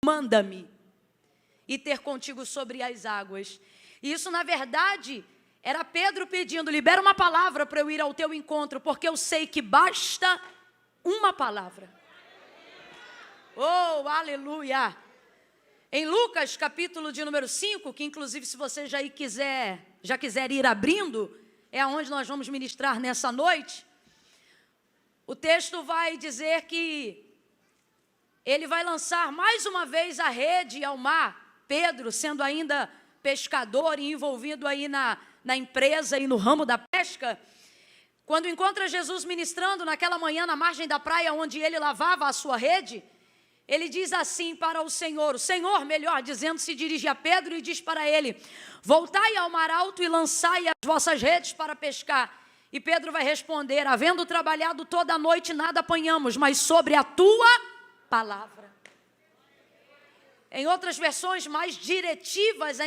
manda-me e ter contigo sobre as águas. E isso, na verdade, era Pedro pedindo, libera uma palavra para eu ir ao teu encontro, porque eu sei que basta uma palavra. Oh, aleluia! Em Lucas, capítulo de número 5, que inclusive se você já quiser ir abrindo, é onde nós vamos ministrar nessa noite, o texto vai dizer que ele vai lançar mais uma vez a rede ao mar, Pedro sendo ainda pescador e envolvido aí na empresa e no ramo da pesca. Quando encontra Jesus ministrando naquela manhã na margem da praia onde ele lavava a sua rede, ele diz assim para o Senhor, melhor dizendo, se dirige a Pedro e diz para ele, voltai ao mar alto e lançai as vossas redes para pescar. E Pedro vai responder, havendo trabalhado toda a noite nada apanhamos, mas sobre a tua palavra. Em outras versões mais diretivas,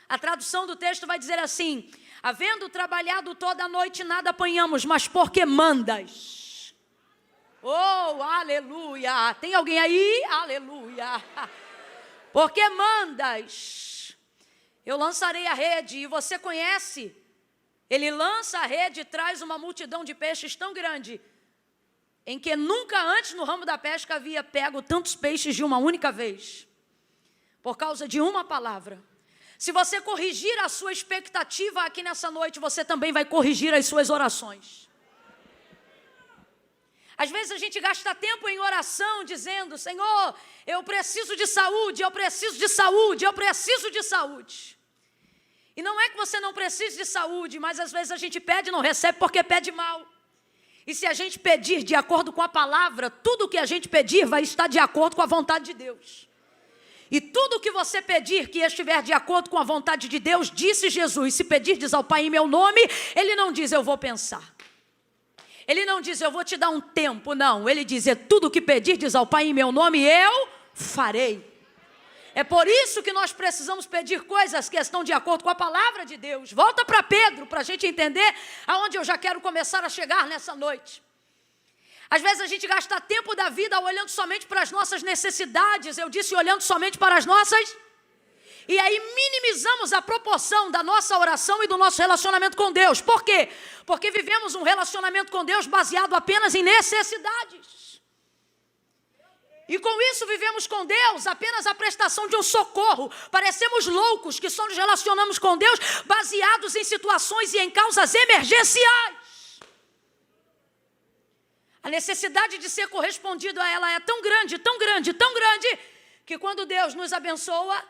a tradução do texto vai dizer assim, havendo trabalhado toda a noite nada apanhamos, mas porque mandas. Oh, aleluia! Tem alguém aí? Aleluia! Porque mandas, eu lançarei a rede, e você conhece, ele lança a rede e traz uma multidão de peixes tão grande, em que nunca antes no ramo da pesca havia pego tantos peixes de uma única vez, por causa de uma palavra. Se você corrigir a sua expectativa aqui nessa noite, você também vai corrigir as suas orações. Às vezes a gente gasta tempo em oração dizendo, Senhor, eu preciso de saúde, eu preciso de saúde, eu preciso de saúde. E não é que você não precise de saúde, mas às vezes a gente pede e não recebe porque pede mal. E se a gente pedir de acordo com a palavra, tudo que a gente pedir vai estar de acordo com a vontade de Deus. E tudo que você pedir que estiver de acordo com a vontade de Deus, disse Jesus, se pedirdes ao Pai em meu nome, Ele não diz eu vou pensar. Ele não diz eu vou te dar um tempo, não. Ele diz tudo que pedirdes ao Pai em meu nome, eu farei. É por isso que nós precisamos pedir coisas que estão de acordo com a palavra de Deus. Volta para Pedro, para a gente entender aonde eu já quero começar a chegar nessa noite. Às vezes a gente gasta tempo da vida olhando somente para as nossas necessidades. Eu disse olhando somente para as nossas. E aí minimizamos a proporção da nossa oração e do nosso relacionamento com Deus. Por quê? Porque vivemos um relacionamento com Deus baseado apenas em necessidades. E com isso vivemos com Deus apenas a prestação de um socorro. Parecemos loucos que só nos relacionamos com Deus baseados em situações e em causas emergenciais. A necessidade de ser correspondido a ela é tão grande, tão grande, tão grande, que quando Deus nos abençoa,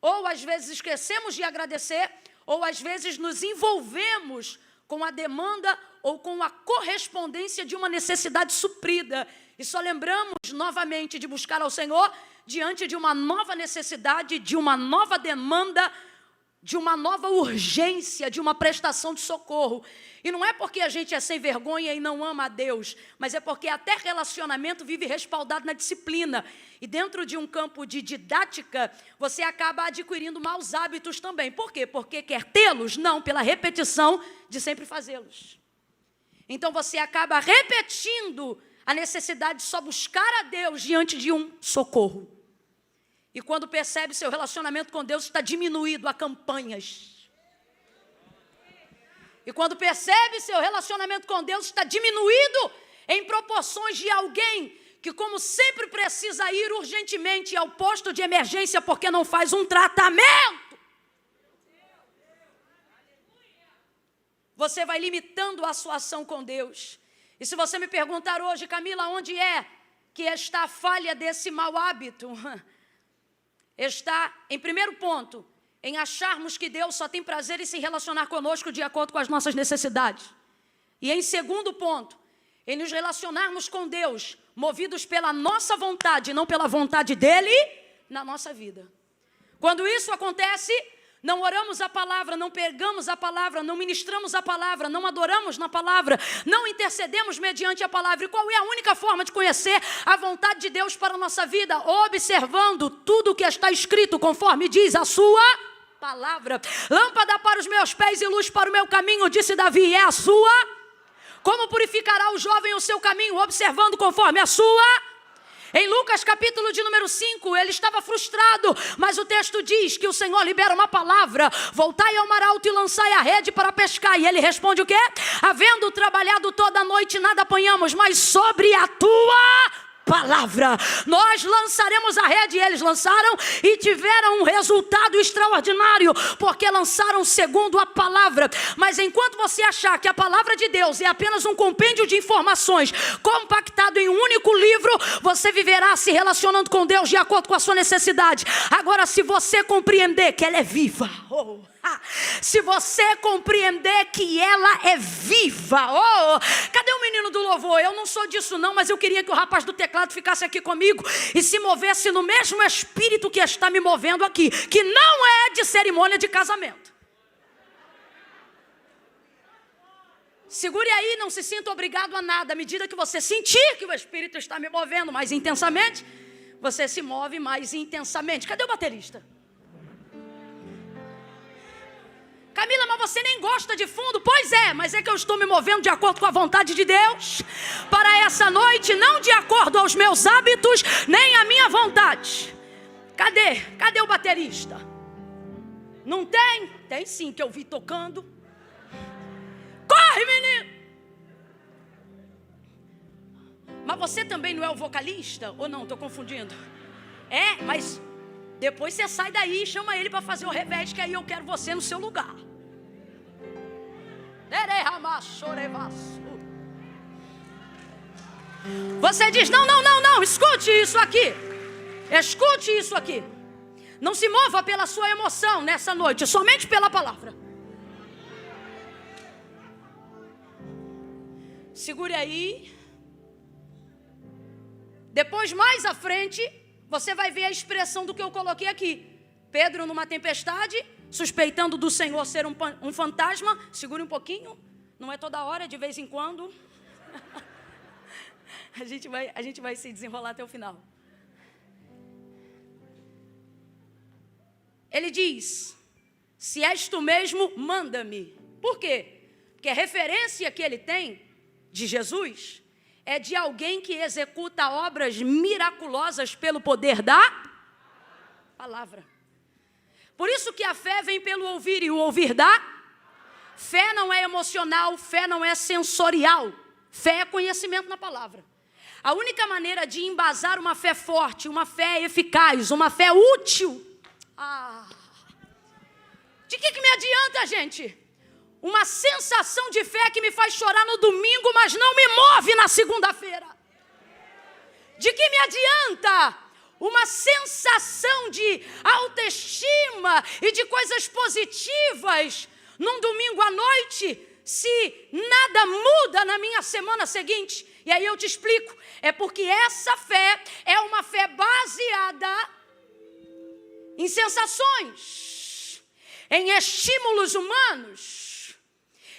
ou às vezes esquecemos de agradecer, ou às vezes nos envolvemos com a demanda ou com a correspondência de uma necessidade suprida. E só lembramos novamente de buscar ao Senhor diante de uma nova necessidade, de uma nova demanda, de uma nova urgência, de uma prestação de socorro. E não é porque a gente é sem vergonha e não ama a Deus, mas é porque até relacionamento vive respaldado na disciplina. E dentro de um campo de didática, você acaba adquirindo maus hábitos também. Por quê? Porque quer tê-los? Não, pela repetição de sempre fazê-los. Então você acaba repetindo a necessidade de só buscar a Deus diante de um socorro. E quando percebe seu relacionamento com Deus está diminuído a campanhas. E quando percebe seu relacionamento com Deus está diminuído em proporções de alguém que, como sempre, precisa ir urgentemente ao posto de emergência porque não faz um tratamento. Você vai limitando a sua ação com Deus. E se você me perguntar hoje, Camila, onde é que está a falha desse mau hábito? Está, em primeiro ponto, em acharmos que Deus só tem prazer em se relacionar conosco de acordo com as nossas necessidades. E em segundo ponto, em nos relacionarmos com Deus, movidos pela nossa vontade, não pela vontade dEle na nossa vida. Quando isso acontece, não oramos a palavra, não pregamos a palavra, não ministramos a palavra, não adoramos na palavra, não intercedemos mediante a palavra. E qual é a única forma de conhecer a vontade de Deus para a nossa vida? Observando tudo o que está escrito, conforme diz a sua palavra. Lâmpada para os meus pés e luz para o meu caminho, disse Davi, é a sua. Como purificará o jovem o seu caminho? Observando conforme a sua. Em Lucas capítulo de número 5, ele estava frustrado, mas o texto diz que o Senhor libera uma palavra: voltai ao mar alto e lançai a rede para pescar. E ele responde o quê? Havendo trabalhado toda a noite, nada apanhamos, mas sobre a tua palavra nós lançaremos a rede. E eles lançaram e tiveram um resultado extraordinário, porque lançaram segundo a palavra. Mas enquanto você achar que a palavra de Deus é apenas um compêndio de informações compactado em um único livro, você viverá se relacionando com Deus de acordo com a sua necessidade. Agora, se você compreender que ela é viva, se você compreender que ela é viva, cadê o menino do louvor? Eu não sou disso não, mas eu queria que o rapaz do teclado ficasse aqui comigo e se movesse no mesmo espírito que está me movendo aqui, que não é de cerimônia de casamento. Segure aí, não se sinta obrigado a nada. À medida que você sentir que o espírito está me movendo mais intensamente, você se move mais intensamente. Cadê o baterista? Camila, mas você nem gosta de fundo? Pois é, mas é que eu estou me movendo de acordo com a vontade de Deus para essa noite, não de acordo aos meus hábitos, nem à minha vontade. Cadê o baterista? Não tem? Tem sim, que eu vi tocando. Corre, menino! Mas você também não é o vocalista? Ou não, estou confundindo? É, mas depois você sai daí e chama ele para fazer o revés, que aí eu quero você no seu lugar. Você diz, não, escute isso aqui. Escute isso aqui. Não se mova pela sua emoção nessa noite, somente pela palavra. Segure aí. Depois, mais à frente, você vai ver a expressão do que eu coloquei aqui. Pedro numa tempestade, suspeitando do Senhor ser um fantasma. Segure um pouquinho, não é toda hora, de vez em quando. A gente vai se desenrolar até o final. Ele diz, se és tu mesmo, manda-me. Por quê? Porque a referência que ele tem de Jesus é de alguém que executa obras miraculosas pelo poder da palavra. Por isso que a fé vem pelo ouvir e o ouvir da fé não é emocional, fé não é sensorial. Fé é conhecimento na palavra. A única maneira de embasar uma fé forte, uma fé eficaz, uma fé útil. De que me adianta, gente? Uma sensação de fé que me faz chorar no domingo, mas não me move na segunda-feira. De que me adianta uma sensação de autoestima e de coisas positivas num domingo à noite, se nada muda na minha semana seguinte? E aí eu te explico. É porque essa fé é uma fé baseada em sensações, em estímulos humanos.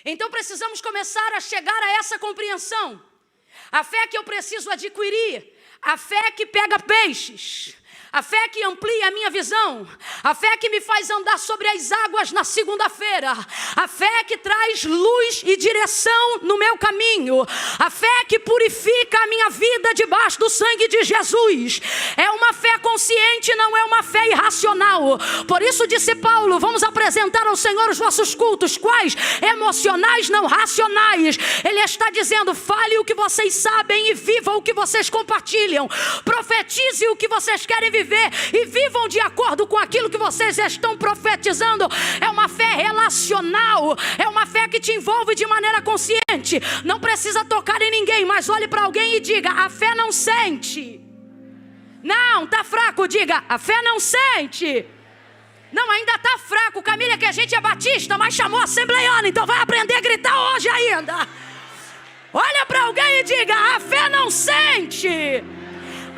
Então precisamos começar a chegar a essa compreensão. A fé que eu preciso adquirir, a fé que pega peixes, a fé que amplia a minha visão, a fé que me faz andar sobre as águas na segunda-feira, a fé que traz luz e direção no meu caminho, a fé que purifica a minha vida debaixo do sangue de Jesus. É uma fé consciente, não é uma fé irracional. Por isso disse Paulo, vamos apresentar ao Senhor os nossos cultos. Quais? Emocionais, não racionais. Ele está dizendo, fale o que vocês sabem e vivam o que vocês compartilham. Profetize o que vocês querem viver e vivam de acordo com aquilo que vocês estão profetizando. É uma fé relacional, é uma fé que te envolve de maneira consciente. Não precisa tocar em ninguém, mas olhe para alguém e diga, a fé não sente. Não, tá fraco, diga, a fé não sente. Não, ainda tá fraco, Camila, que a gente é batista, mas chamou assembleiana, então vai aprender a gritar hoje ainda. Olha para alguém e diga, a fé não sente.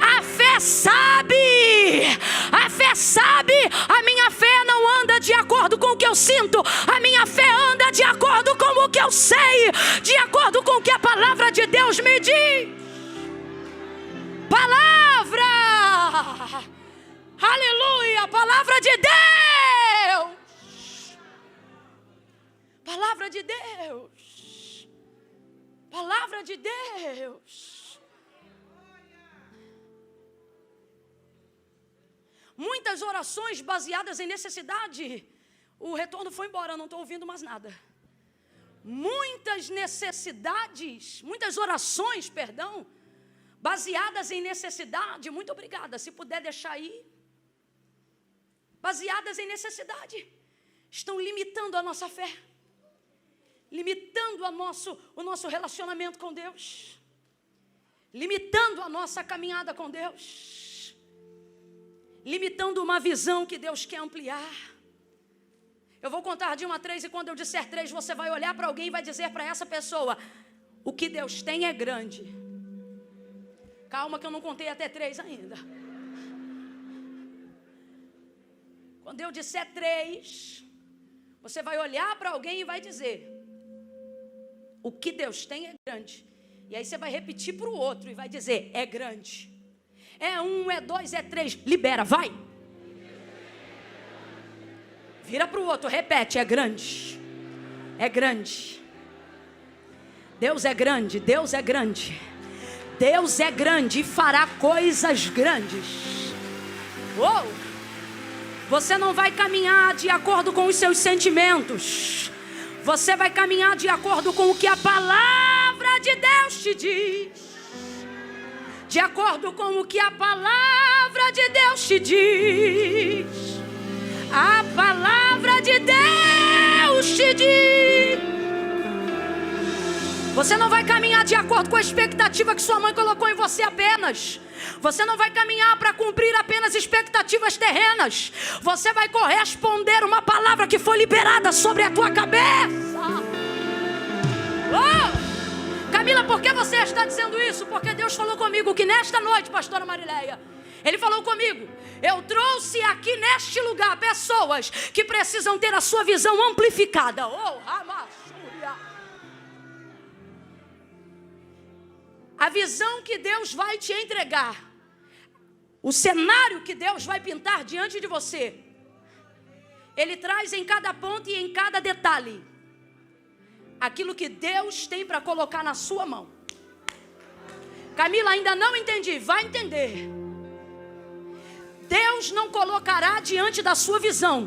A fé sabe, a minha fé não anda de acordo com o que eu sinto, a minha fé anda de acordo com o que eu sei, de acordo com o que a palavra de Deus me diz. Palavra, aleluia, palavra de Deus, palavra de Deus, palavra de Deus. Muitas orações baseadas em necessidade. O retorno foi embora, não estou ouvindo mais nada. Muitas necessidades, muitas orações, perdão, baseadas em necessidade. Muito obrigada, se puder deixar aí. Baseadas em necessidade. Estão limitando a nossa fé. Limitando o nosso relacionamento com Deus. Limitando a nossa caminhada com Deus. Limitando uma visão que Deus quer ampliar. Eu vou contar de 1 a 3 e quando eu disser 3, você vai olhar para alguém e vai dizer para essa pessoa: o que Deus tem é grande. Calma que eu não contei até 3 ainda. Quando eu disser 3, você vai olhar para alguém e vai dizer: o que Deus tem é grande. E aí você vai repetir para o outro e vai dizer: é grande. É 1, é 2, é 3. Libera, vai. Vira para o outro, repete: é grande. É grande. Deus é grande, Deus é grande. Deus é grande e fará coisas grandes. Uou! Você não vai caminhar de acordo com os seus sentimentos. Você vai caminhar de acordo com o que a palavra de Deus te diz. De acordo com o que a palavra de Deus te diz. A palavra de Deus te diz. Você não vai caminhar de acordo com a expectativa que sua mãe colocou em você apenas. Você não vai caminhar para cumprir apenas expectativas terrenas. Você vai corresponder uma palavra que foi liberada sobre a tua cabeça. Oh! Camila, por que você está dizendo isso? Porque Deus falou comigo que nesta noite, pastora Marileia, Ele falou comigo: eu trouxe aqui neste lugar pessoas que precisam ter a sua visão amplificada. Oh, Ramassúria. A visão que Deus vai te entregar, o cenário que Deus vai pintar diante de você, Ele traz em cada ponto e em cada detalhe aquilo que Deus tem para colocar na sua mão. Camila, ainda não entendi. Vai entender. Deus não colocará diante da sua visão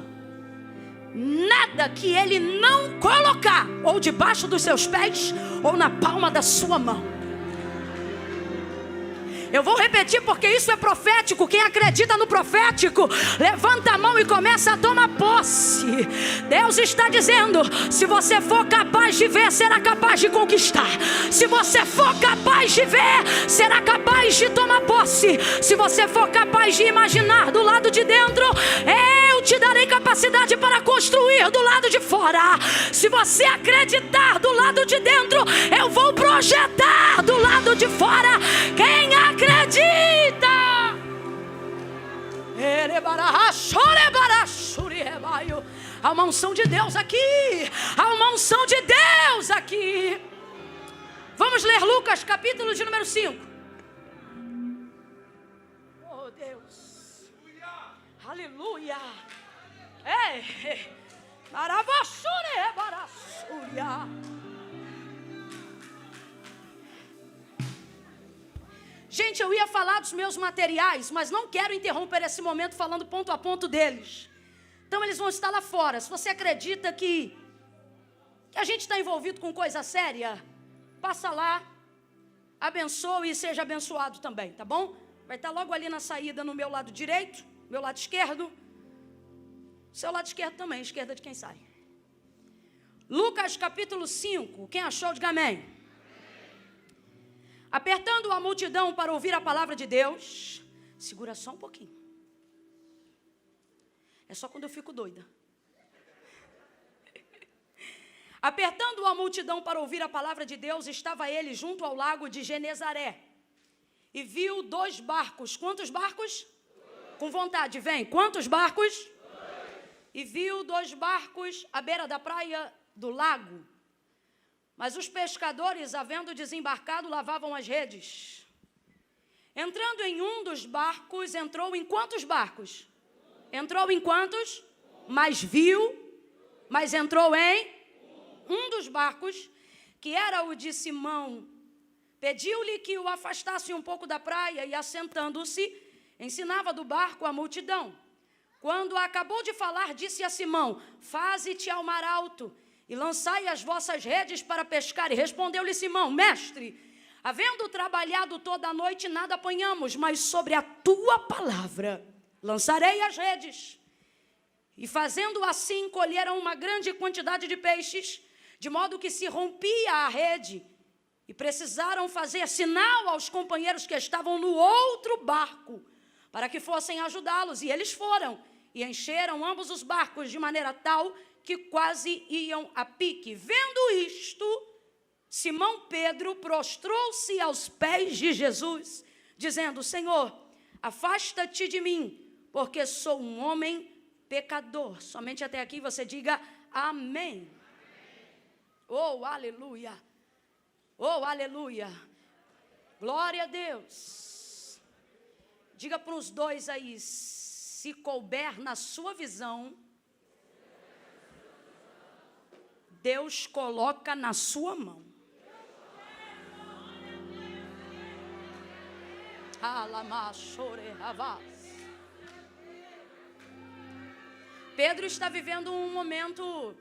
nada que Ele não colocar ou debaixo dos seus pés ou na palma da sua mão. Eu vou repetir porque isso é profético. Quem acredita no profético, levanta a mão e começa a tomar posse. Deus está dizendo: se você for capaz de ver, será capaz de conquistar. Se você for capaz de ver, será capaz de tomar posse. Se você for capaz de imaginar do lado de dentro, eu te darei capacidade para construir do lado de fora. Se você acreditar do lado de dentro, eu vou projetar do lado de fora. Quem acredita? Há uma unção de Deus aqui. Há uma unção de Deus aqui. Vamos ler Lucas, capítulo de número 5. Oh Deus. Aleluia. Gente, eu ia falar dos meus materiais, mas não quero interromper esse momento falando ponto a ponto deles. Então eles vão estar lá fora. Se você acredita que a gente está envolvido com coisa séria, passa lá, abençoe e seja abençoado também, tá bom? Vai estar logo ali na saída, no meu lado direito, meu lado esquerdo. Seu lado esquerdo também, esquerda de quem sai. Lucas capítulo 5, quem achou, diga amém. Apertando a multidão para ouvir a palavra de Deus. Segura só um pouquinho. É só quando eu fico doida. Apertando a multidão para ouvir a palavra de Deus, estava ele junto ao lago de Genezaré. E viu 2 barcos. Quantos barcos? 2. Com vontade, vem. Quantos barcos? 2. E viu 2 barcos à beira da praia do lago. Mas os pescadores, havendo desembarcado, lavavam as redes. Entrando em um dos barcos, entrou em quantos barcos? Entrou em quantos? Mas entrou em um dos barcos, que era o de Simão. Pediu-lhe que o afastasse um pouco da praia e, assentando-se, ensinava do barco a multidão. Quando acabou de falar, disse a Simão: faze-te ao mar alto e lançai as vossas redes para pescar. E respondeu-lhe Simão: mestre, havendo trabalhado toda a noite, nada apanhamos, mas sobre a tua palavra lançarei as redes. E fazendo assim, colheram uma grande quantidade de peixes, de modo que se rompia a rede, e precisaram fazer sinal aos companheiros que estavam no outro barco, para que fossem ajudá-los. E eles foram, e encheram ambos os barcos de maneira tal que quase iam a pique. Vendo isto, Simão Pedro prostrou-se aos pés de Jesus, dizendo: Senhor, afasta-te de mim, porque sou um homem pecador. Somente até aqui você diga amém. Oh, aleluia. Oh, aleluia. Glória a Deus. Diga para os dois aí: se couber na sua visão, Deus coloca na sua mão. Pedro está vivendo um momento,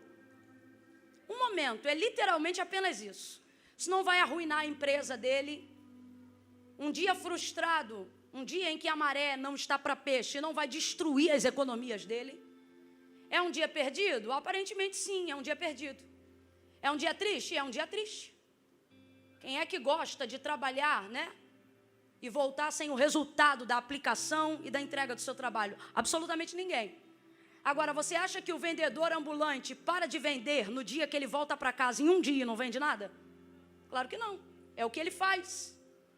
é literalmente apenas isso. Isso não vai arruinar a empresa dele. Um dia frustrado, um dia em que a maré não está para peixe, não vai destruir as economias dele. É um dia perdido? Aparentemente sim, é um dia perdido. É um dia triste? É um dia triste. Quem é que gosta de trabalhar, né? E voltar sem o resultado da aplicação e da entrega do seu trabalho? Absolutamente ninguém. Agora, você acha que o vendedor ambulante para de vender no dia que ele volta para casa, em um dia, não vende nada? Claro que não. É o que ele faz.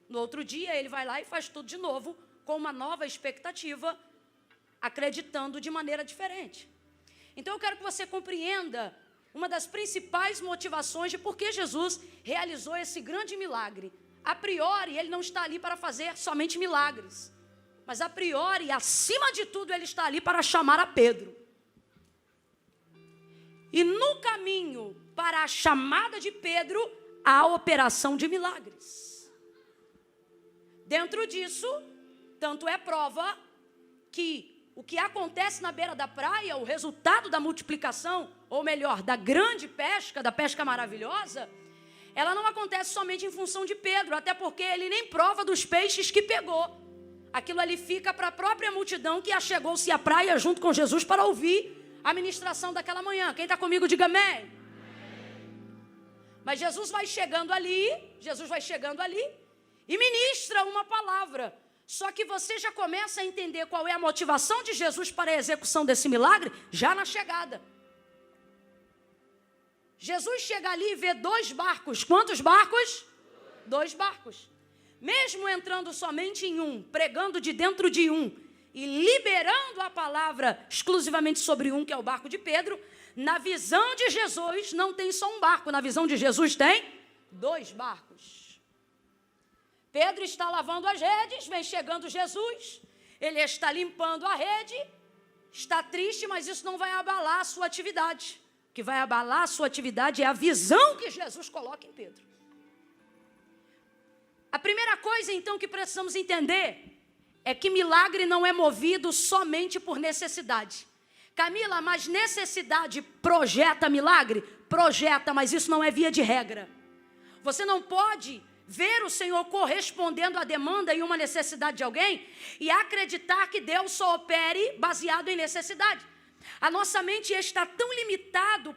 No outro dia, ele vai lá e faz tudo de novo, com uma nova expectativa, acreditando de maneira diferente. Então, eu quero que você compreenda uma das principais motivações de por que Jesus realizou esse grande milagre. A priori, ele não está ali para fazer somente milagres. Mas a priori, acima de tudo, ele está ali para chamar a Pedro. E no caminho para a chamada de Pedro, há a operação de milagres. Dentro disso, tanto é prova que o que acontece na beira da praia, o resultado da multiplicação, ou melhor, da grande pesca, da pesca maravilhosa, ela não acontece somente em função de Pedro, até porque ele nem prova dos peixes que pegou. Aquilo ali fica para a própria multidão que achegou-se à praia junto com Jesus para ouvir a ministração daquela manhã. Quem está comigo, diga amém. Mas Jesus vai chegando ali e ministra uma palavra. Só que você já começa a entender qual é a motivação de Jesus para a execução desse milagre já na chegada. Jesus chega ali e vê 2 barcos. Quantos barcos? 2 barcos. Mesmo entrando somente em um, pregando de dentro de um e liberando a palavra exclusivamente sobre um, que é o barco de Pedro, na visão de Jesus não tem só um barco, na visão de Jesus tem 2 barcos. Pedro está lavando as redes, vem chegando Jesus, ele está limpando a rede, está triste, mas isso não vai abalar a sua atividade. O que vai abalar a sua atividade é a visão que Jesus coloca em Pedro. A primeira coisa, então, que precisamos entender é que milagre não é movido somente por necessidade. Camila, mas necessidade projeta milagre? Projeta, mas isso não é via de regra. Você não pode ver o Senhor correspondendo à demanda e uma necessidade de alguém e acreditar que Deus só opere baseado em necessidade. A nossa mente está tão limitada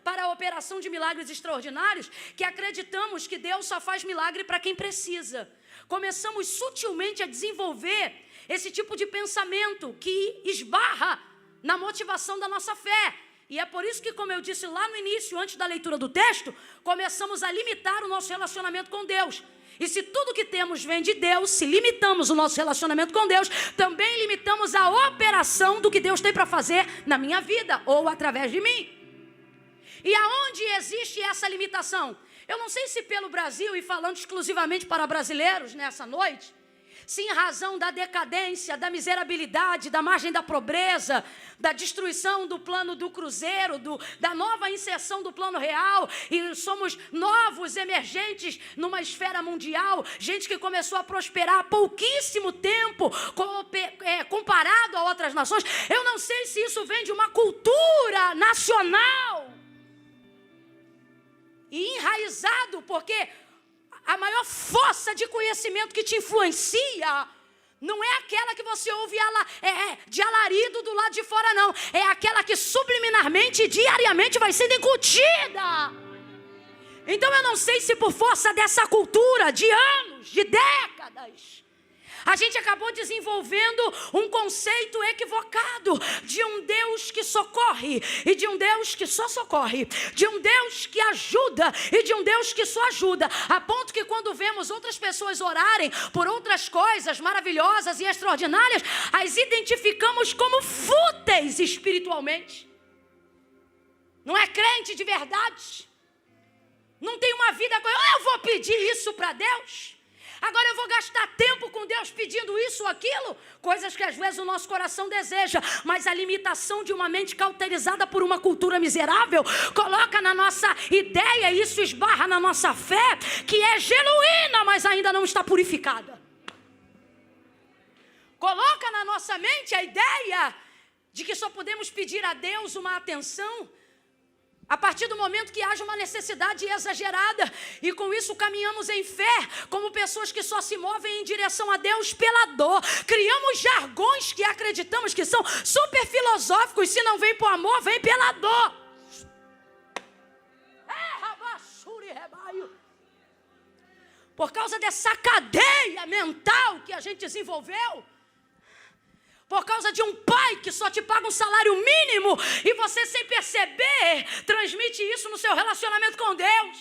para a operação de milagres extraordinários que acreditamos que Deus só faz milagre para quem precisa. Começamos sutilmente a desenvolver esse tipo de pensamento que esbarra na motivação da nossa fé. E é por isso que, como eu disse lá no início, antes da leitura do texto, começamos a limitar o nosso relacionamento com Deus. E se tudo que temos vem de Deus, se limitamos o nosso relacionamento com Deus, também limitamos a operação do que Deus tem para fazer na minha vida ou através de mim. E aonde existe essa limitação? Eu não sei se pelo Brasil, e falando exclusivamente para brasileiros nessa noite, se em razão da decadência, da miserabilidade, da margem da pobreza, da destruição do plano do cruzeiro, da nova inserção do plano real, e somos novos emergentes numa esfera mundial, gente que começou a prosperar há pouquíssimo tempo, comparado ao outras nações. Eu não sei se isso vem de uma cultura nacional e enraizado, porque a maior força de conhecimento que te influencia não é aquela que você ouve de alarido do lado de fora, não. É aquela que subliminarmente e diariamente vai sendo incutida. Então eu não sei se por força dessa cultura de anos, de décadas, a gente acabou desenvolvendo um conceito equivocado de um Deus que socorre e de um Deus que só socorre, de um Deus que ajuda e de um Deus que só ajuda, a ponto que quando vemos outras pessoas orarem por outras coisas maravilhosas e extraordinárias, as identificamos como fúteis espiritualmente. Não é crente de verdade, não tem uma vida, eu vou pedir isso para Deus. Agora eu vou gastar tempo com Deus pedindo isso ou aquilo, coisas que às vezes o nosso coração deseja, mas a limitação de uma mente cauterizada por uma cultura miserável coloca na nossa ideia, e isso esbarra na nossa fé, que é genuína, mas ainda não está purificada. Coloca na nossa mente a ideia de que só podemos pedir a Deus uma atenção a partir do momento que haja uma necessidade exagerada, e com isso caminhamos em fé, como pessoas que só se movem em direção a Deus pela dor. Criamos jargões que acreditamos que são super filosóficos, se não vem por amor, vem pela dor. Por causa dessa cadeia mental que a gente desenvolveu, por causa de um pai que só te paga um salário mínimo e você, sem perceber, transmite isso no seu relacionamento com Deus.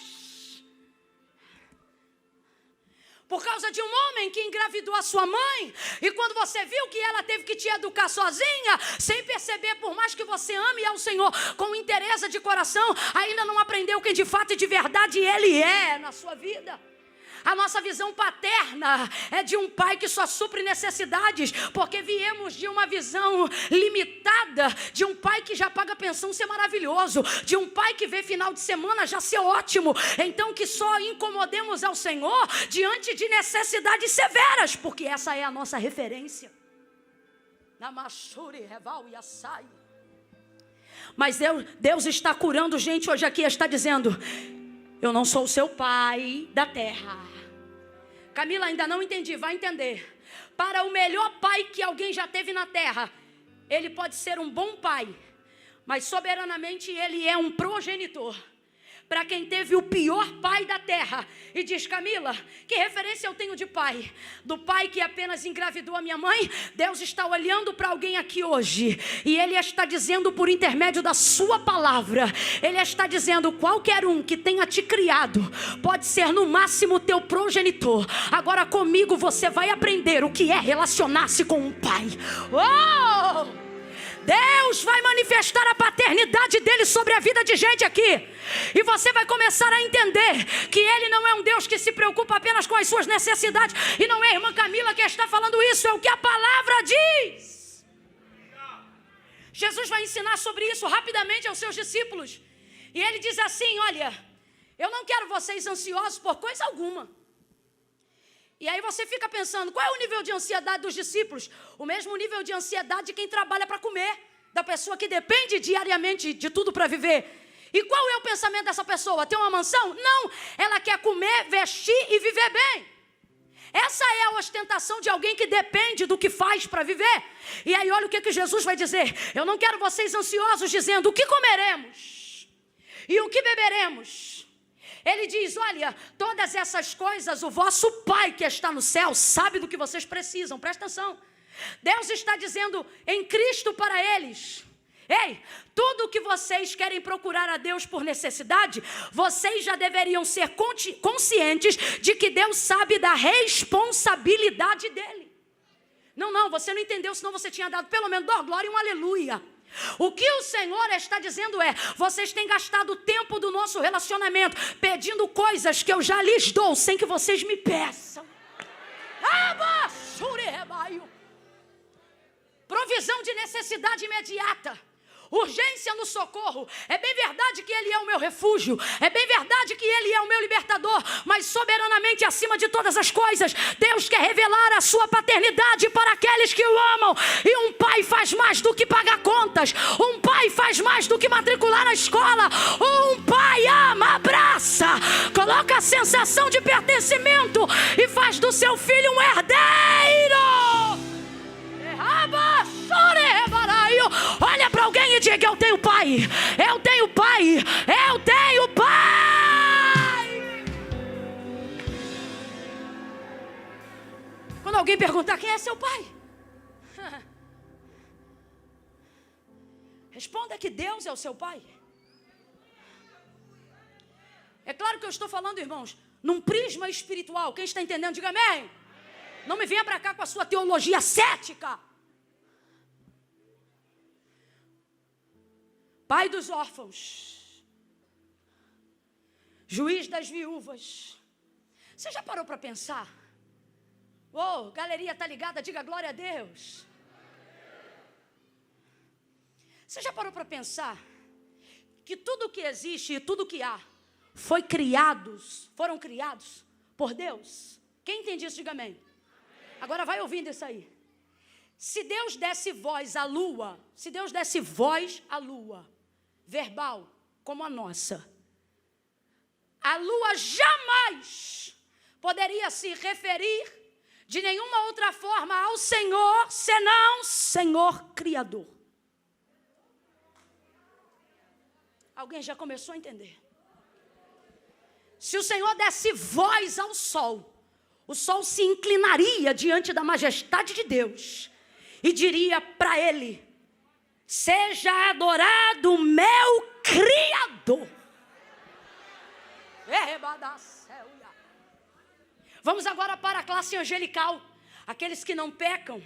Por causa de um homem que engravidou a sua mãe e quando você viu que ela teve que te educar sozinha, sem perceber, por mais que você ame ao Senhor com interesse de coração, ainda não aprendeu quem de fato e de verdade Ele é na sua vida. A nossa visão paterna é de um pai que só supre necessidades, porque viemos de uma visão limitada, de um pai que já paga pensão ser maravilhoso, de um pai que vê final de semana já ser ótimo, então que só incomodemos ao Senhor diante de necessidades severas, porque essa é a nossa referência. Mas Deus está curando gente hoje aqui, está dizendo: eu não sou o seu pai da terra. Camila, ainda não entendi, vai entender. Para o melhor pai que alguém já teve na terra, ele pode ser um bom pai, mas soberanamente ele é um progenitor. Para quem teve o pior pai da terra e diz: Camila, que referência eu tenho de pai? Do pai que apenas engravidou a minha mãe? Deus está olhando para alguém aqui hoje e Ele está dizendo por intermédio da sua palavra, Ele está dizendo: qualquer um que tenha te criado pode ser no máximo teu progenitor. Agora comigo você vai aprender o que é relacionar-se com um pai. Deus vai manifestar a paternidade dele sobre a vida de gente aqui. E você vai começar a entender que ele não é um Deus que se preocupa apenas com as suas necessidades. E não é a irmã Camila que está falando isso, é o que a palavra diz. Jesus vai ensinar sobre isso rapidamente aos seus discípulos. E ele diz assim: olha, eu não quero vocês ansiosos por coisa alguma. E aí você fica pensando, qual é o nível de ansiedade dos discípulos? O mesmo nível de ansiedade de quem trabalha para comer, da pessoa que depende diariamente de tudo para viver. E qual é o pensamento dessa pessoa? Ter uma mansão? Não, ela quer comer, vestir e viver bem. Essa é a ostentação de alguém que depende do que faz para viver. E aí olha o que Jesus vai dizer: eu não quero vocês ansiosos dizendo o que comeremos e o que beberemos. Ele diz: olha, todas essas coisas o vosso Pai que está no céu sabe do que vocês precisam. Presta atenção. Deus está dizendo em Cristo para eles: ei, tudo o que vocês querem procurar a Deus por necessidade, vocês já deveriam ser conscientes de que Deus sabe da responsabilidade dele. Não, você não entendeu, senão você tinha dado pelo menos 2 glórias e um aleluia. O que o Senhor está dizendo é: vocês têm gastado o tempo do nosso relacionamento pedindo coisas que eu já lhes dou sem que vocês me peçam. Provisão de necessidade imediata. urgência no socorro. É bem verdade que Ele é o meu refúgio, é bem verdade que Ele é o meu libertador, mas soberanamente acima de todas as coisas, Deus quer revelar a sua paternidade para aqueles que o amam. E um pai faz mais do que pagar contas, um pai faz mais do que matricular na escola. Um pai ama, abraça, coloca a sensação de pertencimento e faz do seu filho um herdeiro. Olha para alguém e diga: eu tenho pai, eu tenho pai, eu tenho pai. Quando alguém perguntar quem é seu pai, responda que Deus é o seu pai. É claro que eu estou falando, irmãos, num prisma espiritual. Quem está entendendo, diga amém. Não me venha para cá com a sua teologia cética. Pai dos órfãos, juiz das viúvas. Você já parou para pensar? Oh, galeria tá ligada, diga glória a Deus. Você já parou para pensar que tudo que existe e tudo que há foram criados por Deus? Quem entende isso, diga amém. Agora vai ouvindo isso aí. Se Deus desse voz à lua, verbal como a nossa, a lua jamais poderia se referir de nenhuma outra forma ao Senhor, senão Senhor Criador. Alguém já começou a entender? Se o Senhor desse voz ao sol, o sol se inclinaria diante da majestade de Deus e diria para ele: seja adorado meu Criador. Vamos agora para a classe angelical. Aqueles que não pecam,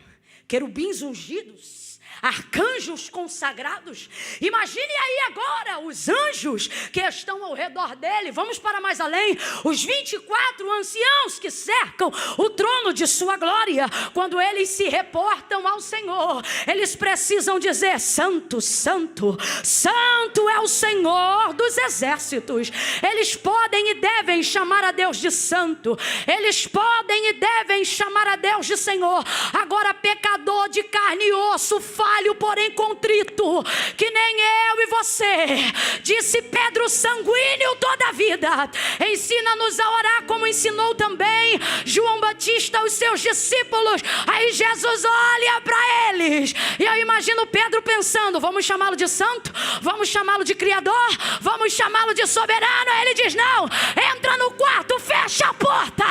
querubins ungidos, arcanjos consagrados. Imagine aí agora os anjos que estão ao redor dele. Vamos para mais além. Os 24 anciãos que cercam o trono de sua glória. Quando eles se reportam ao Senhor, eles precisam dizer: santo, santo, santo é o Senhor dos exércitos. Eles podem e devem chamar a Deus de santo. Eles podem e devem chamar a Deus de Senhor. Agora, pecador de carne e osso, falho, porém contrito, que nem eu e você, disse Pedro sanguíneo toda a vida, ensina-nos a orar como ensinou também João Batista aos seus discípulos. Aí Jesus olha para eles, e eu imagino Pedro pensando: vamos chamá-lo de santo? Vamos chamá-lo de criador? Vamos chamá-lo de soberano? Aí ele diz: não, entra no quarto, fecha a porta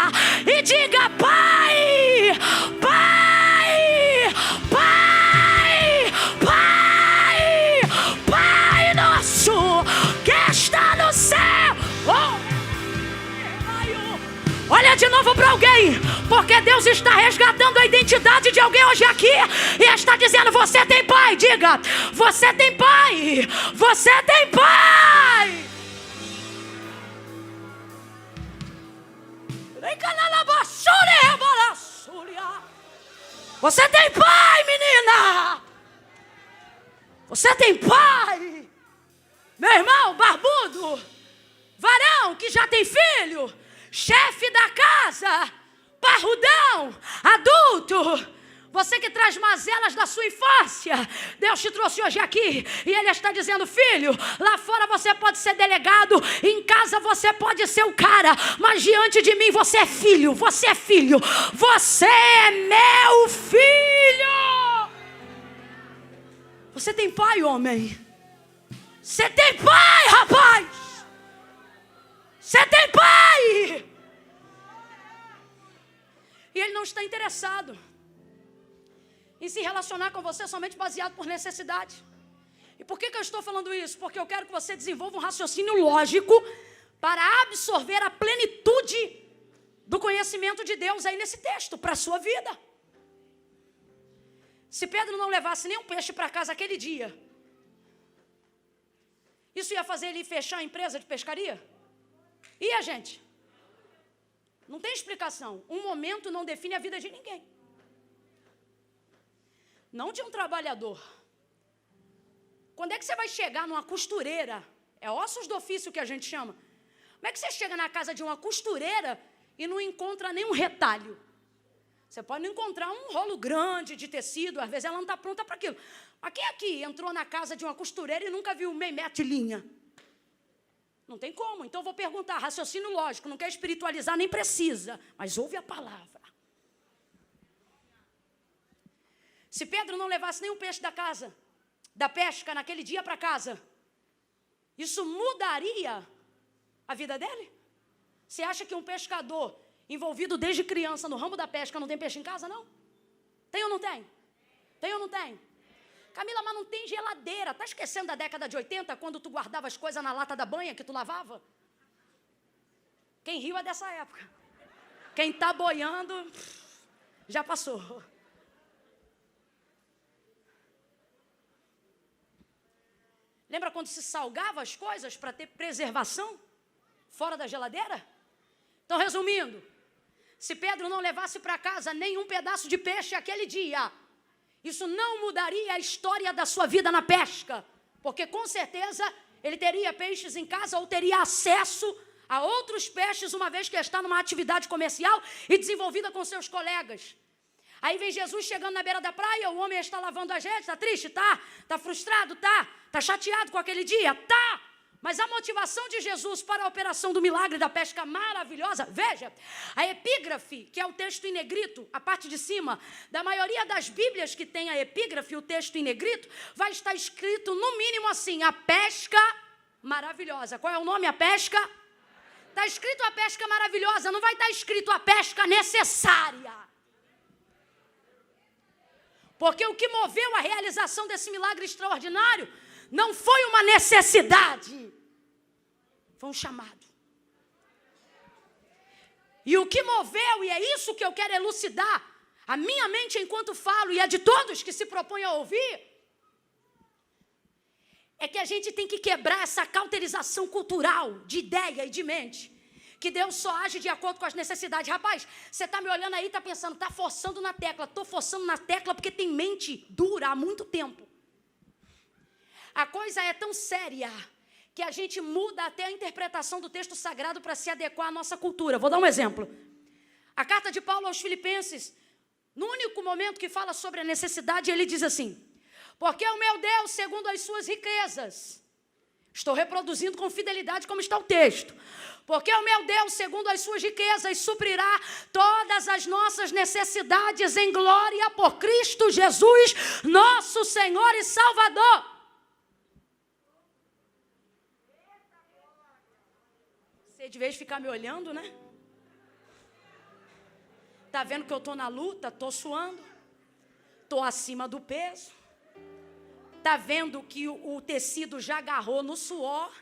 e diga: Pai, Pai, Pai, Pai, Pai nosso que está no céu. Olha de novo para alguém, porque Deus está resgatando a identidade de alguém hoje aqui e está dizendo: você tem pai. Diga: você tem pai, você tem pai. Você tem pai, menina. Você tem pai. Meu irmão barbudo, varão que já tem filho, chefe da casa, parrudão, adulto, você que traz mazelas da sua infância, Deus te trouxe hoje aqui e Ele está dizendo: filho, lá fora você pode ser delegado, em casa você pode ser o cara, mas diante de mim você é filho, você é filho, você é meu filho. Você tem pai, homem. Você tem pai, rapaz. Você tem pai. E Ele não está interessado em se relacionar com você somente baseado por necessidade. E por que eu estou falando isso? Porque eu quero que você desenvolva um raciocínio lógico para absorver a plenitude do conhecimento de Deus aí nesse texto, para a sua vida. Se Pedro não levasse nenhum peixe para casa aquele dia, isso ia fazer ele fechar a empresa de pescaria? E a gente? Não tem explicação. Um momento não define a vida de ninguém. Não de um trabalhador. Quando é que você vai chegar numa costureira? É ossos do ofício que a gente chama. Como é que você chega na casa de uma costureira e não encontra nenhum retalho? Você pode não encontrar um rolo grande de tecido, às vezes ela não está pronta para aquilo. Mas quem aqui entrou na casa de uma costureira e nunca viu meio metro de linha? Não tem como. Então eu vou perguntar, raciocínio lógico, não quer espiritualizar, nem precisa, mas ouve a palavra. Se Pedro não levasse nenhum peixe da pesca naquele dia para casa, isso mudaria a vida dele? Você acha que um pescador envolvido desde criança no ramo da pesca não tem peixe em casa, não? Tem ou não tem? Tem ou não tem? Camila, mas não tem geladeira. Tá esquecendo da década de 80, quando tu guardava as coisas na lata da banha que tu lavava? Quem riu é dessa época. Quem tá boiando, já passou. Lembra quando se salgava as coisas para ter preservação fora da geladeira? Então, resumindo, se Pedro não levasse para casa nenhum pedaço de peixe aquele dia, isso não mudaria a história da sua vida na pesca, porque com certeza ele teria peixes em casa ou teria acesso a outros peixes, uma vez que está numa atividade comercial e desenvolvida com seus colegas. Aí vem Jesus chegando na beira da praia, o homem está lavando as redes, está triste? Tá frustrado? Tá chateado com aquele dia? Tá! Mas a motivação de Jesus para a operação do milagre da pesca maravilhosa, veja, a epígrafe, que é o texto em negrito, a parte de cima, da maioria das Bíblias que tem a epígrafe, o texto em negrito, vai estar escrito no mínimo assim, a pesca maravilhosa. Qual é o nome? A pesca? Está escrito a pesca maravilhosa, não vai estar escrito a pesca necessária. Porque o que moveu a realização desse milagre extraordinário não foi uma necessidade, foi um chamado. E o que moveu, e é isso que eu quero elucidar, a minha mente enquanto falo, e a de todos que se propõem a ouvir, é que a gente tem que quebrar essa cauterização cultural de ideia e de mente, que Deus só age de acordo com as necessidades. Rapaz, você está me olhando aí e está pensando, está forçando na tecla. Estou forçando na tecla porque tem mente dura há muito tempo. A coisa é tão séria que a gente muda até a interpretação do texto sagrado para se adequar à nossa cultura. Vou dar um exemplo. A carta de Paulo aos Filipenses, no único momento que fala sobre a necessidade, ele diz assim, porque o meu Deus, segundo as suas riquezas, estou reproduzindo com fidelidade como está o texto, porque o meu Deus, segundo as suas riquezas, suprirá todas as nossas necessidades em glória por Cristo Jesus, nosso Senhor e Salvador. Você, de vez de ficar me olhando, né? Tá vendo que eu tô na luta, tô suando, tô acima do peso. Tá vendo que o tecido já agarrou no suor.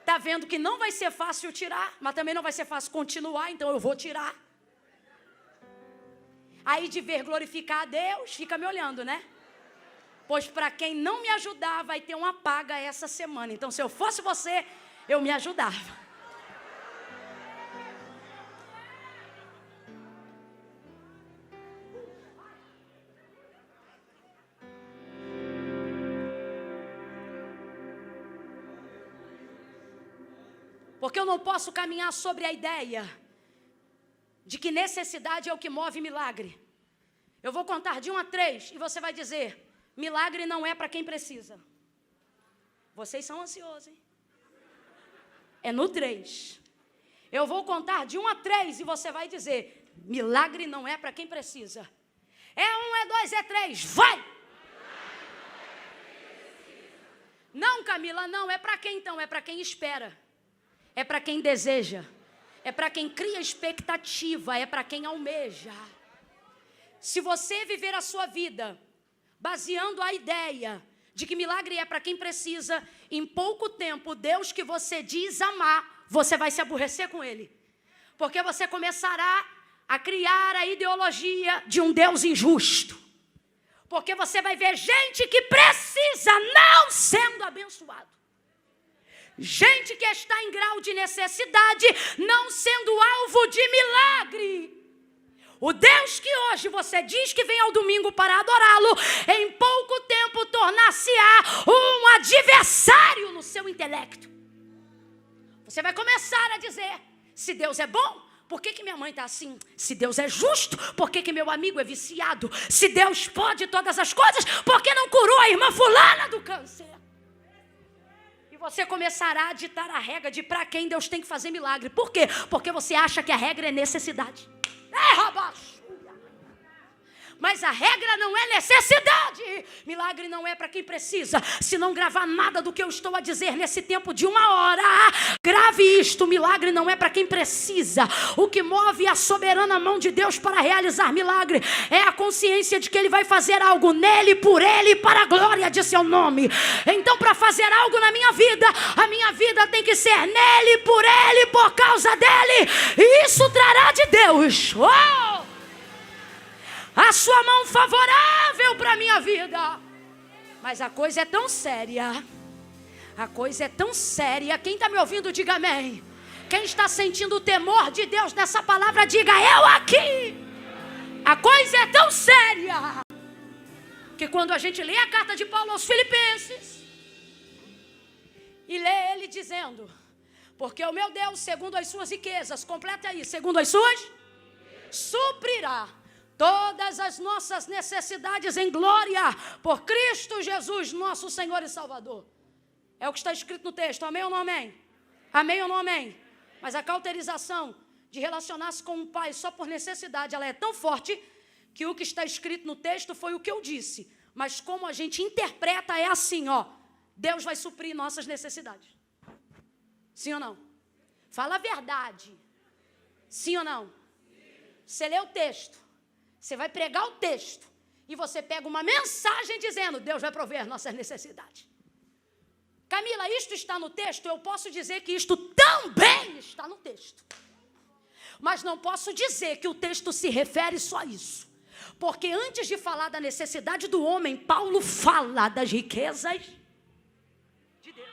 Tá vendo que não vai ser fácil tirar, mas também não vai ser fácil continuar, então eu vou tirar. Aí de ver glorificar a Deus, fica me olhando, né? Pois para quem não me ajudar, vai ter uma paga essa semana. Então se eu fosse você, eu me ajudava. Porque eu não posso caminhar sobre a ideia de que necessidade é o que move milagre. Eu vou contar de 1 a 3 e você vai dizer, milagre não é para quem precisa. Vocês são ansiosos, hein? É no 3. Eu vou contar de 1 a 3 e você vai dizer, milagre não é para quem precisa. É 1, é 2, é 3, vai! Não, Camila, não, é para quem então? É para quem espera. É para quem deseja, é para quem cria expectativa, é para quem almeja. Se você viver a sua vida baseando a ideia de que milagre é para quem precisa, em pouco tempo, Deus que você diz amar, você vai se aborrecer com Ele. Porque você começará a criar a ideologia de um Deus injusto. Porque você vai ver gente que precisa não sendo abençoado. Gente que está em grau de necessidade, não sendo alvo de milagre. O Deus que hoje você diz que vem ao domingo para adorá-lo, em pouco tempo tornar-se-á o intelecto. Você vai começar a dizer, se Deus é bom, por que minha mãe está assim? Se Deus é justo, por que meu amigo é viciado? Se Deus pode todas as coisas, por que não curou a irmã fulana do câncer? E você começará a ditar a regra de para quem Deus tem que fazer milagre. Por quê? Porque você acha que a regra é necessidade. Mas a regra não é necessidade. Milagre não é para quem precisa. Se não gravar nada do que eu estou a dizer nesse tempo de 1 hora, grave isto: milagre não é para quem precisa. O que move a soberana mão de Deus para realizar milagre é a consciência de que Ele vai fazer algo nele, por Ele e para a glória de seu nome. Então, para fazer algo na minha vida, a minha vida tem que ser nele, por Ele, por causa dele. E isso trará de Deus a sua mão favorável para a minha vida. Mas a coisa é tão séria. A coisa é tão séria. Quem está me ouvindo, diga amém. Quem está sentindo o temor de Deus nessa palavra, diga eu aqui. A coisa é tão séria que quando a gente lê a carta de Paulo aos Filipenses e lê ele dizendo, porque o meu Deus, segundo as suas riquezas, completa aí, segundo as suas, suprirá todas as nossas necessidades em glória por Cristo Jesus, nosso Senhor e Salvador. É o que está escrito no texto, amém ou não amém? Amém ou não amém? Mas a cauterização de relacionar-se com um pai só por necessidade, ela é tão forte que o que está escrito no texto foi o que eu disse. Mas como a gente interpreta é assim, Deus vai suprir nossas necessidades. Sim ou não? Fala a verdade. Sim ou não? Você lê o texto. Você vai pregar o texto e você pega uma mensagem dizendo, Deus vai prover nossas necessidades. Camila, isto está no texto? Eu posso dizer que isto também está no texto. Mas não posso dizer que o texto se refere só a isso. Porque antes de falar da necessidade do homem, Paulo fala das riquezas de Deus.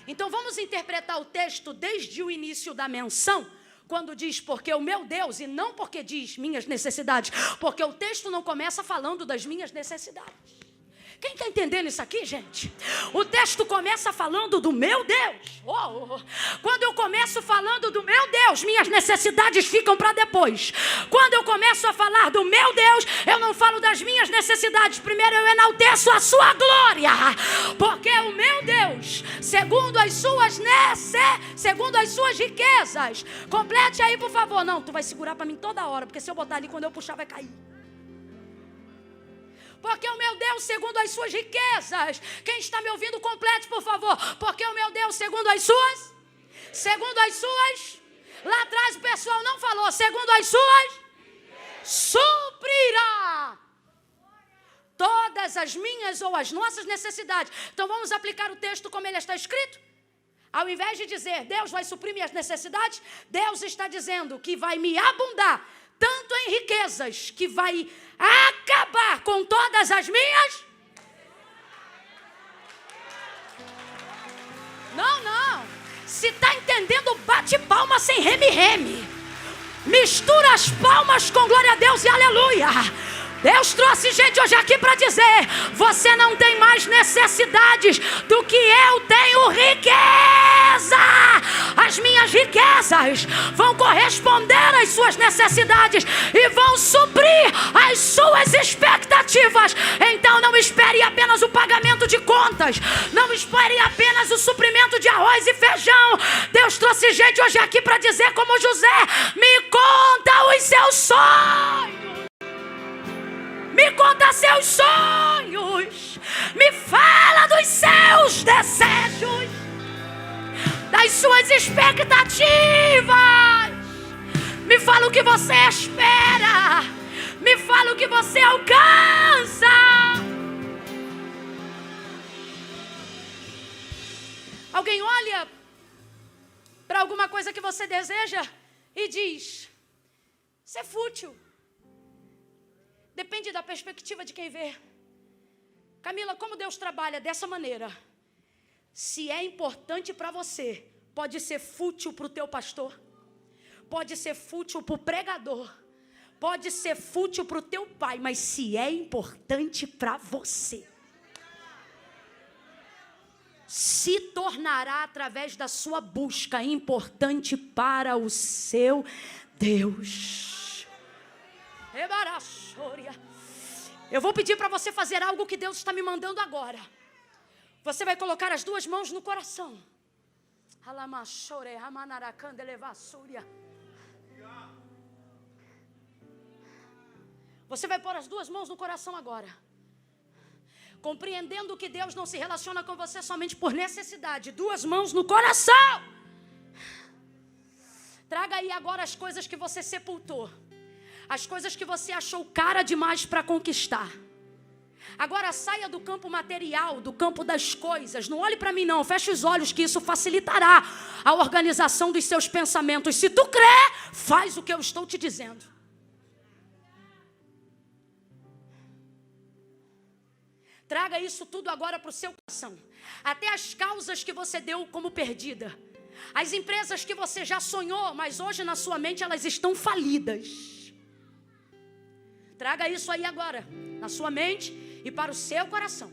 Então vamos interpretar o texto desde o início da menção, quando diz, porque o meu Deus, e não porque diz minhas necessidades, porque o texto não começa falando das minhas necessidades. Quem está entendendo isso aqui, gente? O texto começa falando do meu Deus. Quando eu começo falando do meu Deus, minhas necessidades ficam para depois. Quando eu começo a falar do meu Deus, eu não falo das minhas necessidades. Primeiro eu enalteço a sua glória. Porque o meu Deus, segundo as suas riquezas. Complete aí, por favor. Não, tu vai segurar para mim toda hora, porque se eu botar ali, quando eu puxar, vai cair. Porque o meu Deus, segundo as suas riquezas. Quem está me ouvindo, complete, por favor. Porque o meu Deus, segundo as suas. Lá atrás o pessoal não falou. Segundo as suas. Suprirá todas as minhas ou as nossas necessidades. Então vamos aplicar o texto como ele está escrito. Ao invés de dizer, Deus vai suprir minhas necessidades, Deus está dizendo que vai me abundar tanto em riquezas, que vai acabar com todas as minhas. Não. Se está entendendo, bate palma sem reme-reme. Mistura as palmas com glória a Deus e aleluia. Deus trouxe gente hoje aqui para dizer, você não tem mais necessidades do que eu tenho riqueza. As minhas riquezas vão corresponder às suas necessidades e vão suprir as suas expectativas. Então não espere apenas o pagamento de contas, não espere apenas o suprimento de arroz e feijão. Deus trouxe gente hoje aqui para dizer como José, me conta os seus sonhos. Me conta seus sonhos. Me fala dos seus desejos, das suas expectativas. Me fala o que você espera. Me fala o que você alcança. Alguém olha para alguma coisa que você deseja e diz, isso é fútil. Depende da perspectiva de quem vê. Camila, como Deus trabalha dessa maneira? Se é importante para você, pode ser fútil para o teu pastor, pode ser fútil para o pregador, pode ser fútil para o teu pai, mas se é importante para você, se tornará, através da sua busca, importante para o seu Deus. Eu vou pedir para você fazer algo que Deus está me mandando agora. Você vai colocar as duas mãos no coração. Você vai pôr as duas mãos no coração agora, compreendendo que Deus não se relaciona com você somente por necessidade. Duas mãos no coração. Traga aí agora as coisas que você sepultou, as coisas que você achou cara demais para conquistar. Agora saia do campo material, do campo das coisas. Não olhe para mim não, feche os olhos, que isso facilitará a organização dos seus pensamentos. Se tu crê, faz o que eu estou te dizendo. Traga isso tudo agora para o seu coração. Até as causas que você deu como perdida. As empresas que você já sonhou, mas hoje na sua mente elas estão falidas. Traga isso aí agora, na sua mente e para o seu coração.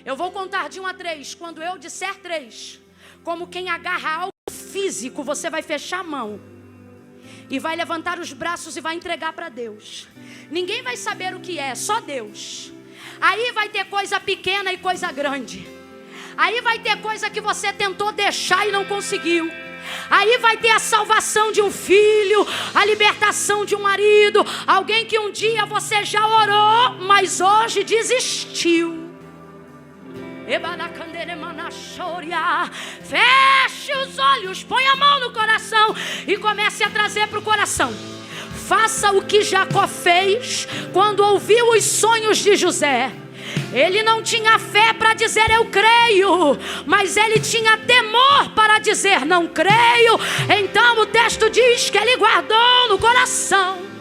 Eu vou contar de 1 a 3. Quando eu disser 3, como quem agarra algo físico, você vai fechar a mão e vai levantar os braços e vai entregar para Deus. Ninguém vai saber o que é, só Deus. Aí vai ter coisa pequena e coisa grande. Aí vai ter coisa que você tentou deixar e não conseguiu. Aí vai ter a salvação de um filho, a libertação de um marido, alguém que um dia você já orou, mas hoje desistiu. Feche os olhos, põe a mão no coração e comece a trazer para o coração. Faça o que Jacó fez quando ouviu os sonhos de José. Ele não tinha fé para dizer eu creio, mas ele tinha temor para dizer não creio. Então o texto diz que ele guardou no coração.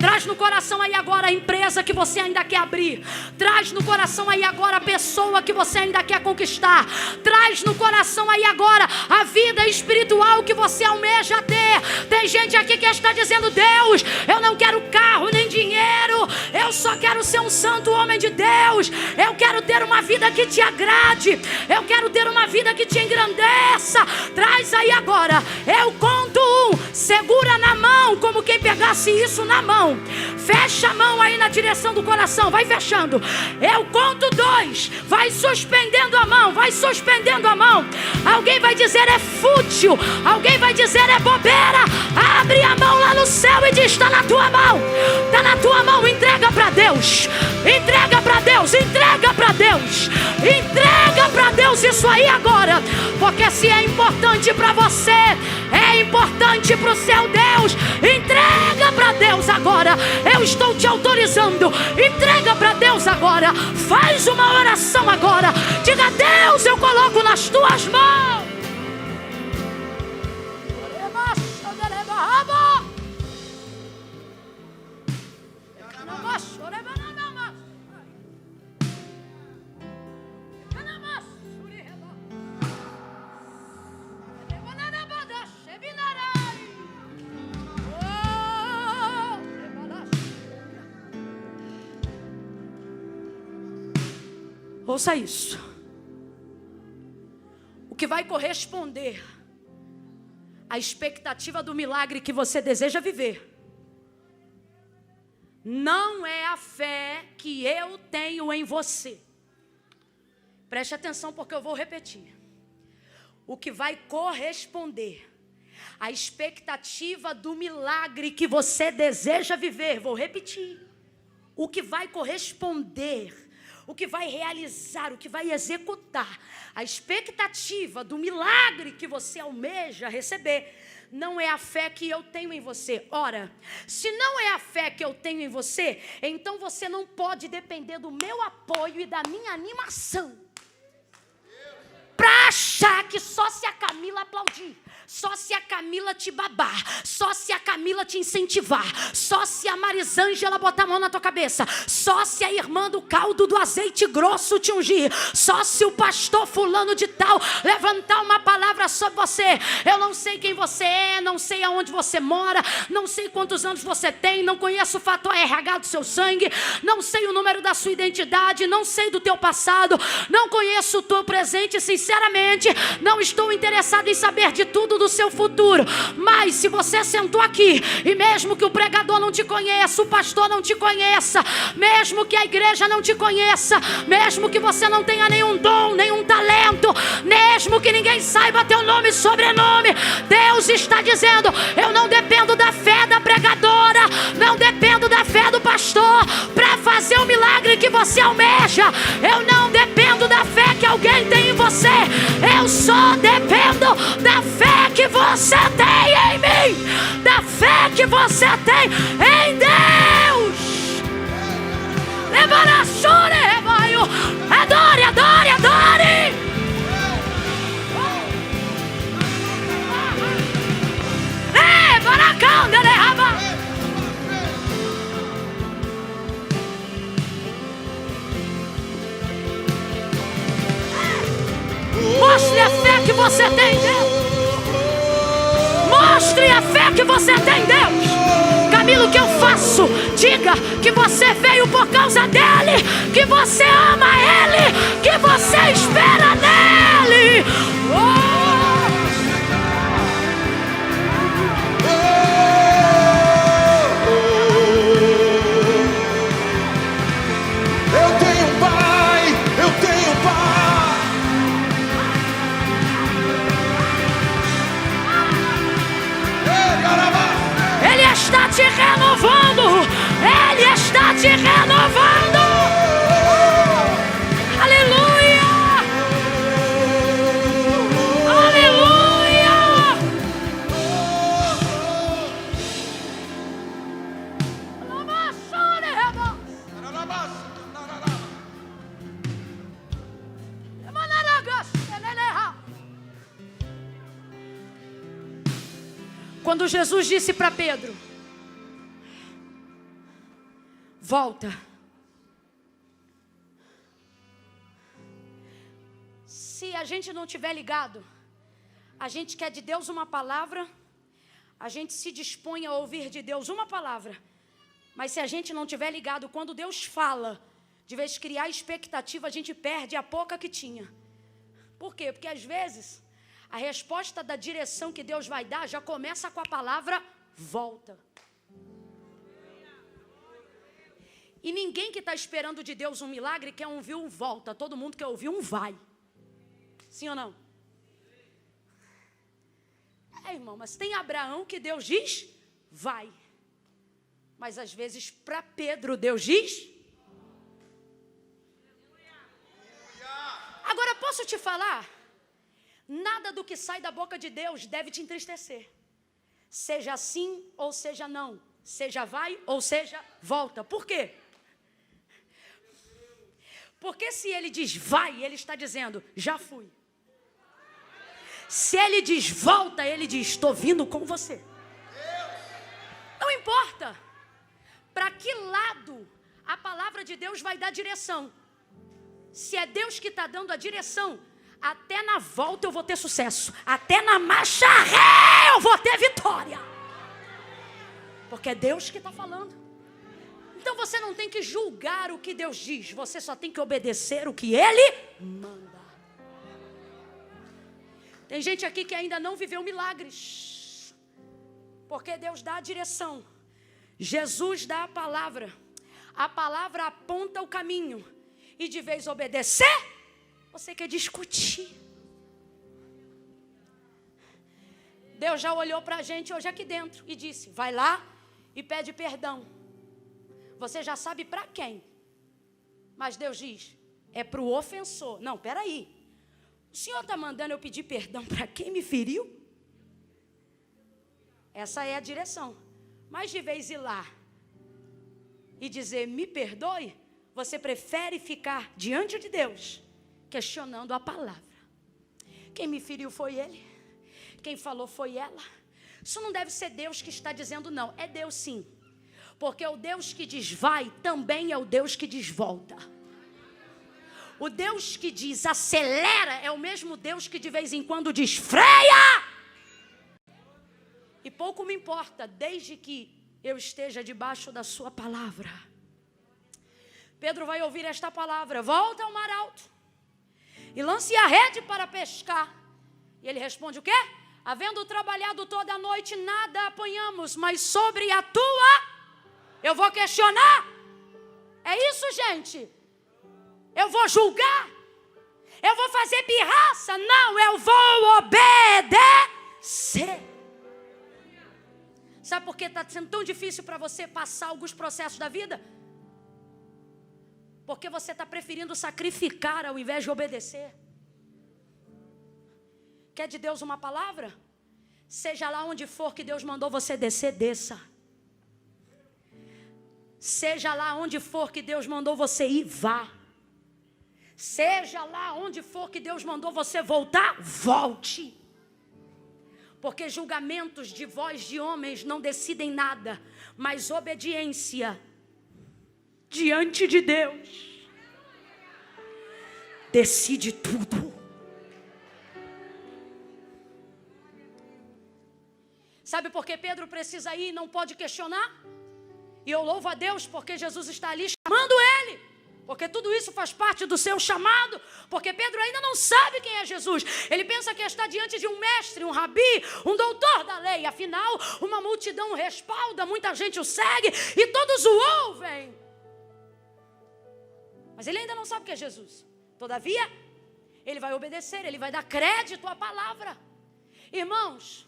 Traz no coração aí agora a empresa que você ainda quer abrir. Traz no coração aí agora a pessoa que você ainda quer conquistar. Traz no coração aí agora a vida espiritual que você almeja ter. Tem gente aqui que está dizendo: Deus, eu não quero carro nem dinheiro, eu só quero ser um santo homem de Deus. Eu quero ter uma vida que te agrade, eu quero ter uma vida que te engrandeça. Traz aí agora. Eu conto 1, segura na mão como quem pegasse isso na mão. Fecha a mão aí na direção do coração, vai fechando. Eu conto 2, vai suspendendo a mão, vai suspendendo a mão. Alguém vai dizer é fútil, alguém vai dizer é bobeira. Abre a mão lá no céu e diz: está na tua mão, está na tua mão. Entrega para Deus, entrega para Deus, entrega para Deus, entrega para Deus isso aí agora. Porque se é importante para você, é importante para o seu Deus. Entrega para Deus agora. Eu estou te autorizando. Entrega para Deus agora. Faz uma oração agora. Diga: Deus, eu coloco nas tuas mãos. Ouça isso. O que vai corresponder à expectativa do milagre que você deseja viver não é a fé que eu tenho em você. Preste atenção, porque eu vou repetir. O que vai corresponder à expectativa do milagre que você deseja viver, vou repetir. O que vai corresponder, o que vai realizar, o que vai executar a expectativa do milagre que você almeja receber, não é a fé que eu tenho em você. Ora, se não é a fé que eu tenho em você, então você não pode depender do meu apoio e da minha animação para achar que só se a Camila aplaudir, só se a Camila te babar, só se a Camila te incentivar, só se a Marisângela botar a mão na tua cabeça, só se a irmã do caldo do azeite grosso te ungir, só se o pastor fulano de tal levantar uma palavra sobre você. Eu não sei quem você é, não sei aonde você mora, não sei quantos anos você tem, não conheço o fator RH do seu sangue, não sei o número da sua identidade, não sei do teu passado, não conheço o teu presente, sinceramente, não estou interessado em saber de tudo do seu futuro. Mas se você sentou aqui, e mesmo que o pregador não te conheça, o pastor não te conheça, mesmo que a igreja não te conheça, mesmo que você não tenha nenhum dom, nenhum talento, mesmo que ninguém saiba teu nome e sobrenome, Deus está dizendo: eu não dependo da fé da pregadora, não dependo da fé do pastor para fazer o milagre que você almeja. Eu não dependo da fé que alguém tem em você, eu só dependo da fé que você tem em mim, da fé que você tem em Deus. Adore, adore, adore. Mostre a fé que você tem em Deus. Mostre a fé que você tem em Deus. Camilo, o que eu faço? Diga que você veio por causa dele, que você ama ele, que você espera nele. Eu tenho um pai, eu tenho um pai. Ele está te renovando. Ele está te renovando. Aleluia. Aleluia. Quando Jesus disse para Pedro: volta. Se a gente não tiver ligado, a gente quer de Deus uma palavra, a gente se dispõe a ouvir de Deus uma palavra, mas se a gente não tiver ligado, quando Deus fala, de vez de criar expectativa, a gente perde a pouca que tinha. Por quê? Porque às vezes a resposta da direção que Deus vai dar já começa com a palavra volta. E ninguém que está esperando de Deus um milagre quer ouvir um volta. Todo mundo quer ouvir um vai. Sim ou não? Irmão, mas tem Abraão que Deus diz vai. Mas às vezes para Pedro Deus diz. Agora posso te falar? Nada do que sai da boca de Deus deve te entristecer. Seja sim ou seja não. Seja vai ou seja volta. Por quê? Porque se ele diz vai, ele está dizendo já fui. Se ele diz volta, ele diz estou vindo com você. Não importa para que lado a palavra de Deus vai dar direção. Se é Deus que está dando a direção, até na volta eu vou ter sucesso. Até na marcha ré eu vou ter vitória. Porque é Deus que está falando. Então você não tem que julgar o que Deus diz. Você só tem que obedecer o que Ele manda. Tem gente aqui que ainda não viveu milagres. Porque Deus dá a direção. Jesus dá a palavra. A palavra aponta o caminho. E de vez obedecer, você quer discutir. Deus já olhou para a gente hoje aqui dentro e disse, vai lá e pede perdão. Você já sabe para quem. Mas Deus diz, é para o ofensor. Não, peraí. O Senhor está mandando eu pedir perdão para quem me feriu? Essa é a direção. Mas de vez ir lá e dizer, me perdoe, você prefere ficar diante de Deus, questionando a palavra. Quem me feriu foi ele. Quem falou foi ela. Isso não deve ser Deus que está dizendo não. É Deus sim. Porque o Deus que diz vai, também é o Deus que diz volta. O Deus que diz acelera é o mesmo Deus que de vez em quando diz freia. E pouco me importa, desde que eu esteja debaixo da sua palavra. Pedro vai ouvir esta palavra: volta ao mar alto e lance a rede para pescar. E ele responde o quê? Havendo trabalhado toda a noite, nada apanhamos, mas sobre a tua... Eu vou questionar? É isso, gente? Eu vou julgar? Eu vou fazer pirraça? Não, eu vou obedecer. Sabe por que está sendo tão difícil para você passar alguns processos da vida? Porque você está preferindo sacrificar ao invés de obedecer. Quer de Deus uma palavra? Seja lá onde for que Deus mandou você descer, desça. Seja lá onde for que Deus mandou você ir, vá. Seja lá onde for que Deus mandou você voltar, volte. Porque julgamentos de voz de homens não decidem nada, mas obediência diante de Deus decide tudo. Sabe por que Pedro precisa ir e não pode questionar? E eu louvo a Deus porque Jesus está ali chamando ele. Porque tudo isso faz parte do seu chamado. Porque Pedro ainda não sabe quem é Jesus. Ele pensa que está diante de um mestre, um rabi, um doutor da lei. Afinal, uma multidão o respalda, muita gente o segue e todos o ouvem. Mas ele ainda não sabe o que é Jesus. Todavia, ele vai obedecer, ele vai dar crédito à palavra. Irmãos,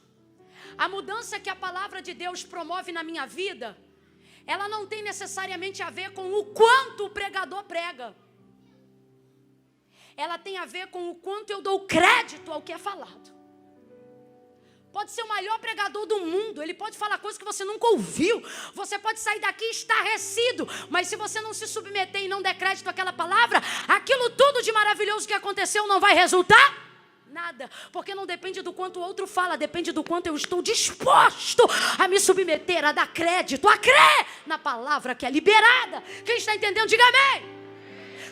a mudança que a palavra de Deus promove na minha vida, ela não tem necessariamente a ver com o quanto o pregador prega. Ela tem a ver com o quanto eu dou crédito ao que é falado. Pode ser o maior pregador do mundo, ele pode falar coisas que você nunca ouviu. Você pode sair daqui estarrecido, mas se você não se submeter e não der crédito àquela palavra, aquilo tudo de maravilhoso que aconteceu não vai resultar nada, porque não depende do quanto o outro fala, depende do quanto eu estou disposto a me submeter, a dar crédito, a crer na palavra que é liberada. Quem está entendendo, diga amém.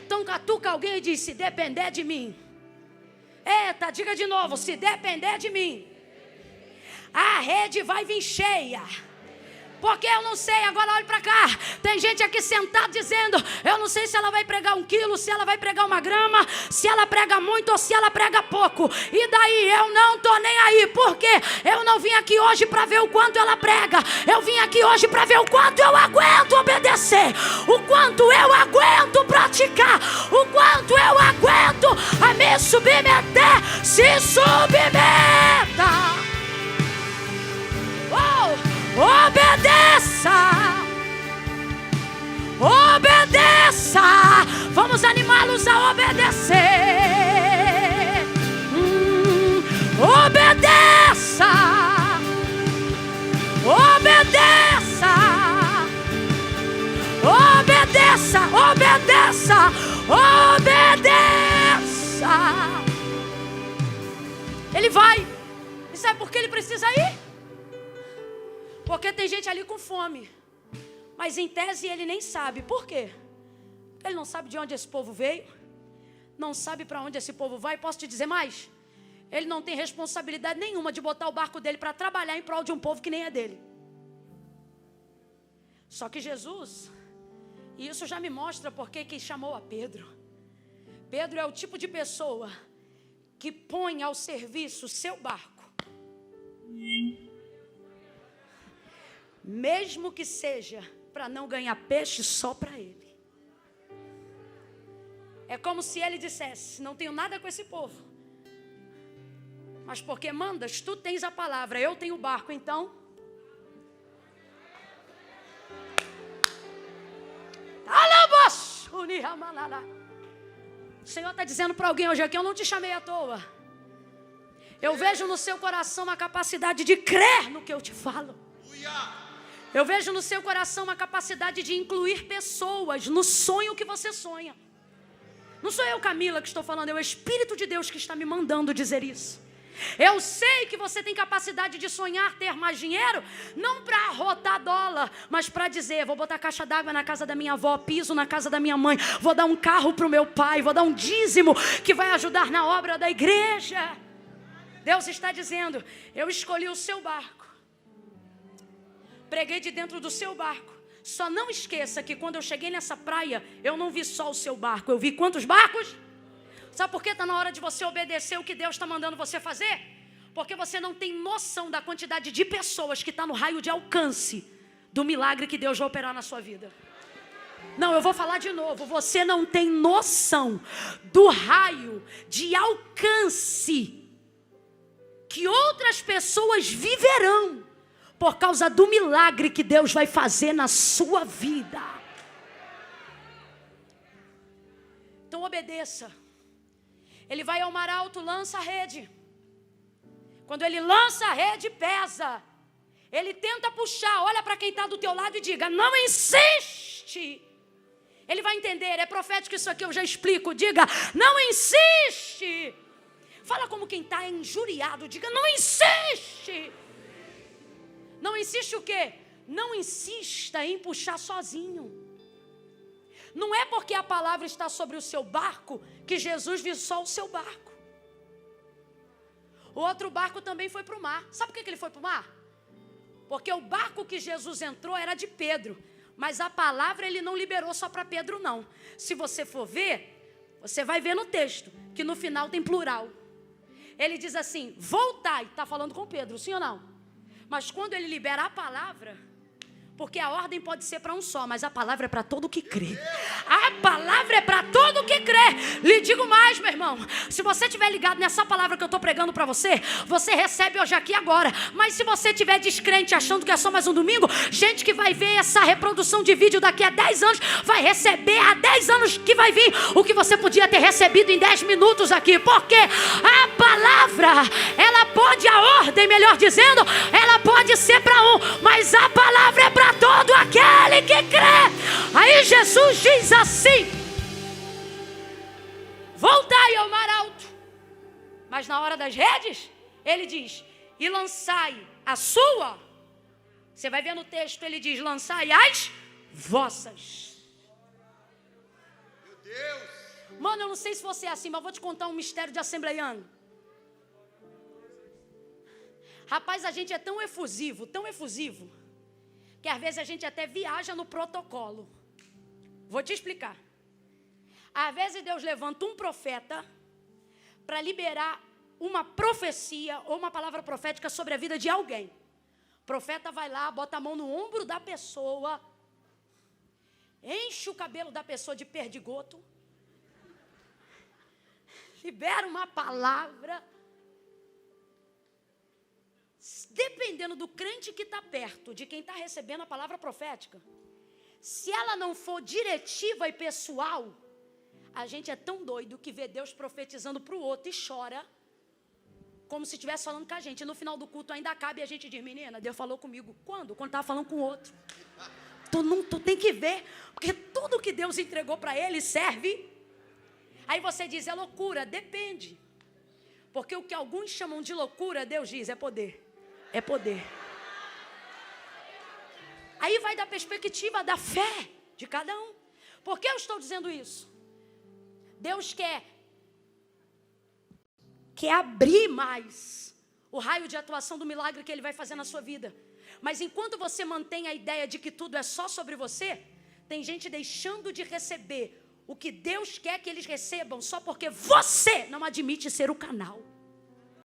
Então catuca alguém e diz: se depender de mim. Eita, diga de novo: se depender de mim, a rede vai vir cheia. Porque eu não sei, agora olhe para cá. Tem gente aqui sentada dizendo: eu não sei se ela vai pregar 1 quilo, se ela vai pregar 1 grama, se ela prega muito ou se ela prega pouco. E daí? Eu não estou nem aí. Porque eu não vim aqui hoje para ver o quanto ela prega. Eu vim aqui hoje para ver o quanto eu aguento obedecer. O quanto eu aguento praticar. O quanto eu aguento a me submeter. Se submeta. Obedeça, obedeça. Vamos animá-los a obedecer. Obedeça, obedeça, obedeça, obedeça, obedeça. Ele vai. E sabe por que ele precisa ir? Porque tem gente ali com fome, mas em tese ele nem sabe. Por quê? Ele não sabe de onde esse povo veio, não sabe para onde esse povo vai. Posso te dizer mais? Ele não tem responsabilidade nenhuma de botar o barco dele para trabalhar em prol de um povo que nem é dele. Só que Jesus, e isso já me mostra porque que chamou a Pedro. Pedro é o tipo de pessoa que põe ao serviço o seu barco, mesmo que seja para não ganhar peixe só para ele. É como se ele dissesse: não tenho nada com esse povo, mas porque mandas, tu tens a palavra, eu tenho o barco, então o Senhor está dizendo para alguém hoje aqui: eu não te chamei à toa. Eu vejo no seu coração a capacidade de crer no que eu te falo. Eu vejo no seu coração uma capacidade de incluir pessoas no sonho que você sonha. Não sou eu, Camila, que estou falando, é o Espírito de Deus que está me mandando dizer isso. Eu sei que você tem capacidade de sonhar ter mais dinheiro, não para arrotar dólar, mas para dizer, vou botar caixa d'água na casa da minha avó, piso na casa da minha mãe, vou dar um carro para o meu pai, vou dar um dízimo que vai ajudar na obra da igreja. Deus está dizendo, eu escolhi o seu barco, preguei de dentro do seu barco. Só não esqueça que quando eu cheguei nessa praia, eu não vi só o seu barco, eu vi quantos barcos? Sabe por que está na hora de você obedecer o que Deus está mandando você fazer? Porque você não tem noção da quantidade de pessoas que está no raio de alcance do milagre que Deus vai operar na sua vida. Não, eu vou falar de novo. Você não tem noção do raio de alcance que outras pessoas viverão por causa do milagre que Deus vai fazer na sua vida. Então obedeça. Ele vai ao mar alto, lança a rede. Quando ele lança a rede, pesa. Ele tenta puxar, olha para quem está do teu lado e diga, não insiste. Ele vai entender, é profético isso aqui, eu já explico. Diga, não insiste. Fala como quem está injuriado, diga, não insiste. Não insiste o quê? Não insista em puxar sozinho. Não é porque a palavra está sobre o seu barco que Jesus viu só o seu barco. O outro barco também foi para o mar. Sabe por que ele foi para o mar? Porque o barco que Jesus entrou era de Pedro. Mas a palavra ele não liberou só para Pedro, não. Se você for ver, você vai ver no texto que no final tem plural. Ele diz assim, voltai. Está falando com Pedro, sim ou não? Mas quando ele libera a palavra... Porque a ordem pode ser para um só, mas a palavra é para todo que crê. A palavra é para todo que crê. Lhe digo mais, meu irmão. Se você estiver ligado nessa palavra que eu estou pregando para você, você recebe hoje aqui agora. Mas se você estiver descrente, achando que é só mais um domingo, gente que vai ver essa reprodução de vídeo daqui a 10 anos, vai receber há 10 anos que vai vir o que você podia ter recebido em 10 minutos aqui. Porque a palavra, ela pode, a ordem, melhor dizendo, ela pode ser para um, mas a palavra é para todo aquele que crê. Aí Jesus diz assim, voltai ao mar alto. Mas na hora das redes, ele diz, e lançai a sua. Você vai ver no texto, ele diz, lançai as vossas. Meu Deus. Mano, eu não sei se você é assim, mas vou te contar um mistério de assembleiano. Rapaz, a gente é tão efusivo, que às vezes a gente até viaja no protocolo. Vou te explicar. Às vezes Deus levanta um profeta para liberar uma profecia ou uma palavra profética sobre a vida de alguém. O profeta vai lá, bota a mão no ombro da pessoa, enche o cabelo da pessoa de perdigoto, libera uma palavra. Dependendo do crente que está perto, de quem está recebendo a palavra profética, se ela não for diretiva e pessoal, a gente é tão doido que vê Deus profetizando para o outro e chora, como se estivesse falando com a gente. E no final do culto ainda cabe a gente dizer, menina, Deus falou comigo. Quando? Quando estava falando com o outro. Tu tem que ver, porque tudo que Deus entregou para ele serve. Aí você diz, é loucura, depende. Porque o que alguns chamam de loucura, Deus diz, é poder. É poder. Aí vai da perspectiva da fé de cada um. Por que eu estou dizendo isso? Deus quer abrir mais o raio de atuação do milagre que Ele vai fazer na sua vida. Mas enquanto você mantém a ideia de que tudo é só sobre você, tem gente deixando de receber o que Deus quer que eles recebam só porque você não admite ser o canal.